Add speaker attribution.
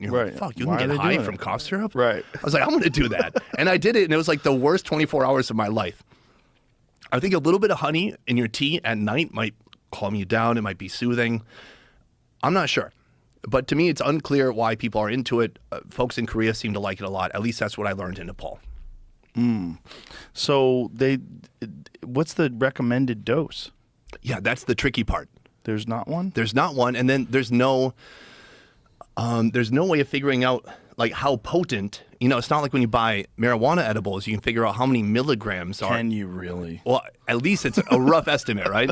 Speaker 1: And you're like, fuck, you can get high from cough syrup?
Speaker 2: Right.
Speaker 1: I was like, I'm going to do that. And I did it, and it was like the worst 24 hours of my life. I think a little bit of honey in your tea at night might calm you down. It might be soothing. I'm not sure. But to me, it's unclear why people are into it. Folks in Korea seem to like it a lot. At least that's what I learned in Nepal.
Speaker 2: So what's the recommended dose?
Speaker 1: Yeah, that's the tricky part.
Speaker 2: There's not one?
Speaker 1: There's not one, and then there's no way of figuring out like how potent. You know, it's not like when you buy marijuana edibles, you can figure out how many milligrams are.
Speaker 2: Can you really?
Speaker 1: Well, at least it's a rough estimate, right?